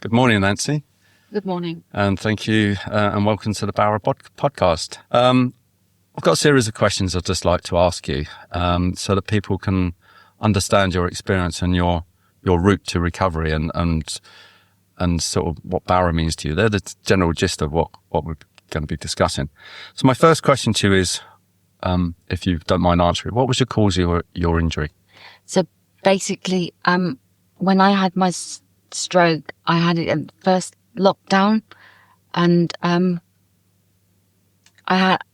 Good morning, Nancy. Good morning. And thank you and welcome to the BOWRA podcast. I've got a series of questions I'd just like to ask you so that people can understand your experience and your route to recovery and sort of what BOWRA means to you. They're the general gist of what we're going to be discussing. So my first question to you is, if you don't mind answering, what was the cause of your injury? So basically, when I had my stroke, I had it in the first lockdown, and I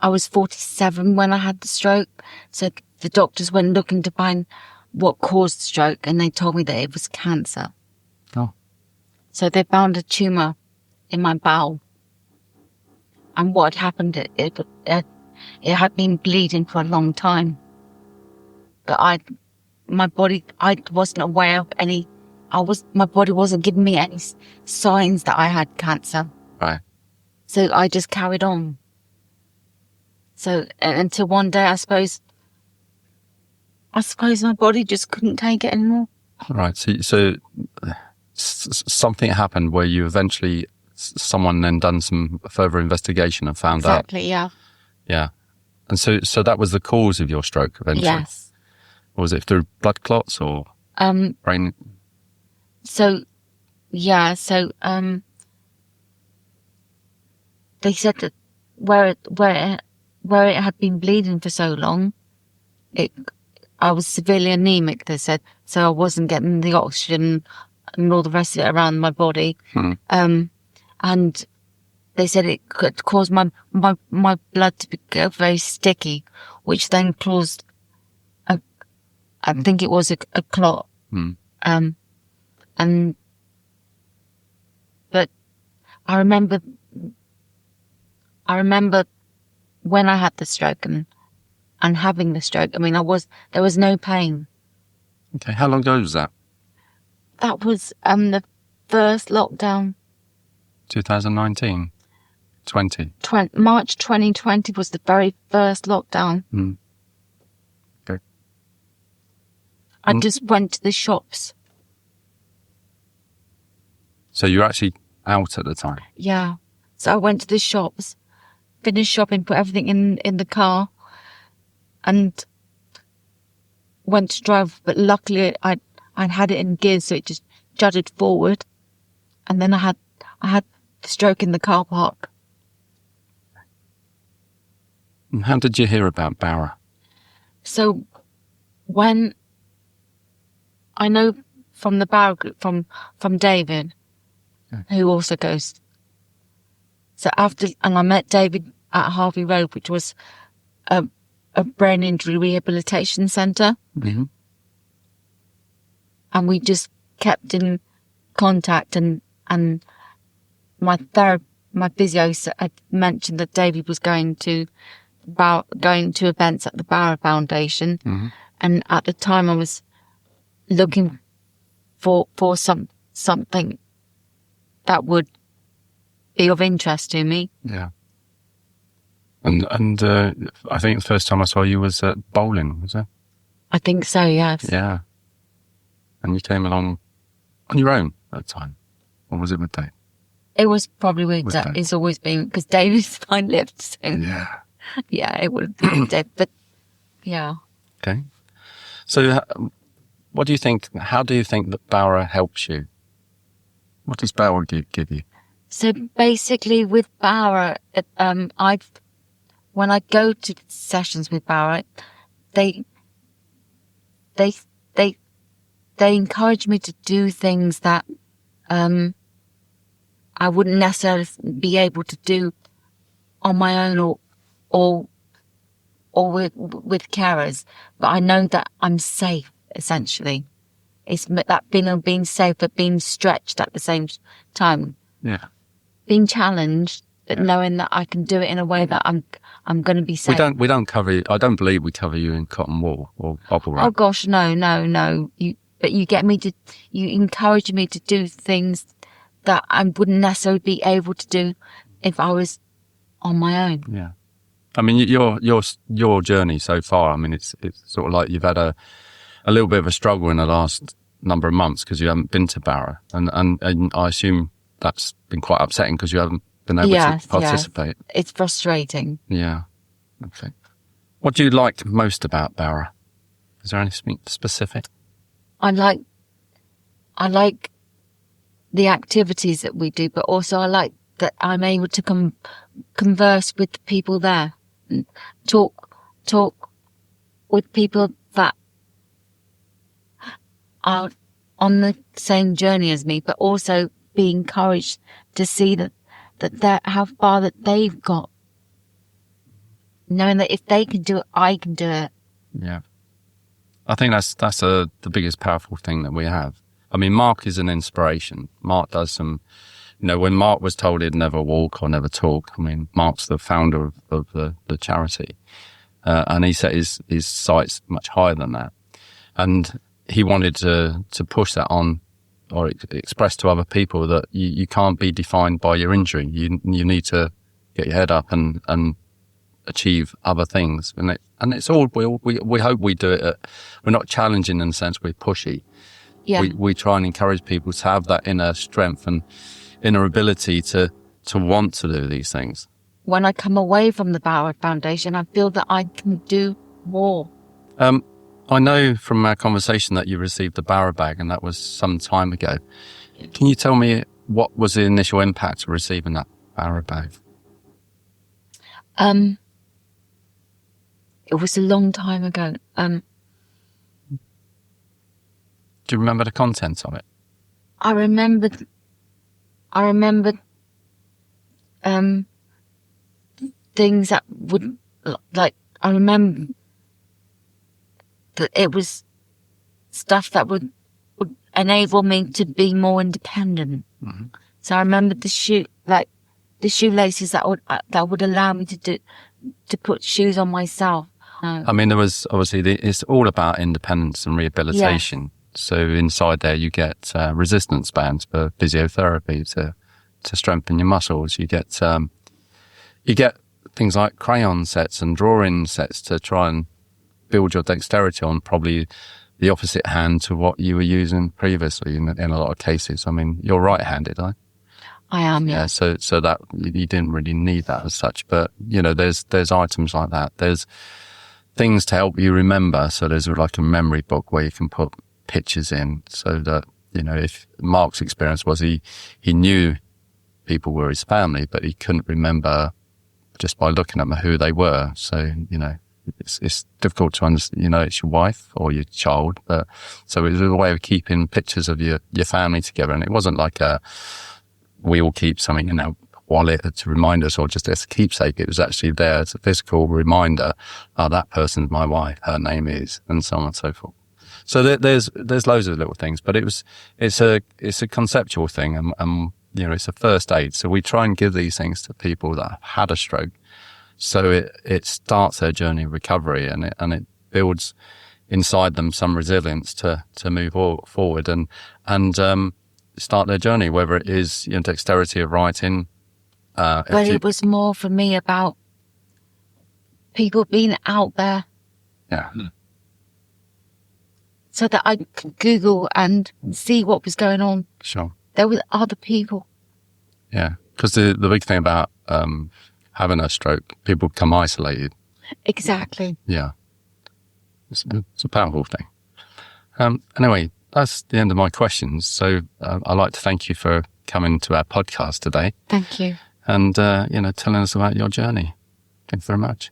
was 47 when I had the stroke. So the doctors went looking to find what caused the stroke, and they told me that it was cancer. Oh. So they found a tumour in my bowel, and what had happened, it had been bleeding for a long time, but my body, I wasn't aware of any. My body wasn't giving me any signs that I had cancer. Right. So I just carried on. So until one day, I suppose my body just couldn't take it anymore. Right. So something happened where you eventually, someone then done some further investigation and found out. Exactly. Yeah. Yeah. And so that was the cause of your stroke eventually? Yes. Or was it through blood clots or brain? So, yeah. So, they said that where it had been bleeding for so long, I was severely anemic, they said. So I wasn't getting the oxygen and all the rest of it around my body. And they said it could cause my blood to go very sticky, which then caused I think it was a clot. But I remember when I had the stroke and having the stroke. I mean, there was no pain. Okay. How long ago was that? That was the first lockdown. 2019? 20? March 2020 was the very first lockdown. Okay. I just went to the shops. So you were actually out at the time? Yeah. So I went to the shops, finished shopping, put everything in the car, and went to drive. But luckily, I'd had it in gear, so it just jutted forward. And then I had the stroke in the car park. And how did you hear about BOWRA? So when I know from the BOWRA group, from David, who also goes. So and I met David at Harvey Road, which was a brain injury rehabilitation centre. And we just kept in contact, and my physio had mentioned that David was going to events at the BOWRA Foundation. And at the time I was looking for something that would be of interest to me. Yeah. And I think the first time I saw you was at bowling, was it? I think so, yes. Yeah. And you came along on your own at the time? Or was it with Dave? It was probably with Dave. It's always been, because David's my lift, so... Yeah. Yeah, it would have been Dave, but yeah. Okay. So what do you think, how do you think that BOWRA helps you? What does BOWRA give you? So basically with BOWRA, when I go to sessions with BOWRA, they encourage me to do things that I wouldn't necessarily be able to do on my own or with carers, but I know that I'm safe, essentially. It's that being safe, but being stretched at the same time. Yeah. Being challenged, but knowing that I can do it in a way that I'm going to be safe. We don't cover you. I don't believe we cover you in cotton wool or bubble wrap. Oh gosh, no. You encourage me to do things that I wouldn't necessarily be able to do if I was on my own. Yeah. I mean, your journey so far, I mean, it's sort of like you've had a little bit of a struggle in the last number of months because you haven't been to BOWRA. And I assume that's been quite upsetting because you haven't been able to participate. Yes. It's frustrating. Yeah. Okay. What do you like most about BOWRA? Is there anything specific? I like the activities that we do, but also I like that I'm able to converse with the people there, and talk with people that are on the same journey as me, but also be encouraged to see that how far that they've got, knowing that if they can do it, I can do it. Yeah, I think that's the biggest powerful thing that we have. I mean, Mark is an inspiration. Mark does some, when Mark was told he'd never walk or never talk, I mean, Mark's the founder of the charity, and he set his sights much higher than that, and he wanted to push that on, or express to other people that you can't be defined by your injury. You need to get your head up and achieve other things, and it's all we hope we do it. We're not challenging in the sense we're pushy. Yeah. We try and encourage people to have that inner strength and inner ability to want to do these things. When I come away from the BOWRA Foundation, I feel that I can do more. I know from our conversation that you received the BOWRA bag, and that was some time ago. Can you tell me what was the initial impact of receiving that BOWRA bag? It was a long time ago. Do you remember the contents of it? I remembered things that would, like, I remember that it was stuff that would enable me to be more independent. Mm-hmm. So I remember the shoelaces that would allow me to put shoes on myself. I mean, there was obviously it's all about independence and rehabilitation. Yeah. So inside there, you get resistance bands for physiotherapy to strengthen your muscles. You get things like crayon sets and drawing sets to try and build your dexterity on probably the opposite hand to what you were using previously in a lot of cases. I mean, you're right-handed, right? I am, yeah. So that you didn't really need that as such, but there's items like that. There's things to help you remember. So there's like a memory book where you can put pictures in, so that if Mark's experience was he knew people were his family, but he couldn't remember just by looking at them who they were. So it's difficult to understand. It's your wife or your child, but so it was a way of keeping pictures of your family together, and it wasn't like we all keep something in our wallet to remind us, or just as a keepsake. It was actually there as a physical reminder. Oh, that person's my wife. Her name is, and so on and so forth. So there's loads of little things, but it's a conceptual thing, and it's a first aid. So we try and give these things to people that have had a stroke, so it starts their journey of recovery, and it builds inside them some resilience to move forward and start their journey, whether it is dexterity of writing. But it was more for me about people being out there. Yeah. So that I could Google and see what was going on. Sure. There were other people. Yeah, because the big thing about having a stroke, people become isolated. Exactly. Yeah. It's a powerful thing. Anyway, that's the end of my questions. So I'd like to thank you for coming to our podcast today. Thank you. And, telling us about your journey. Thank you very much.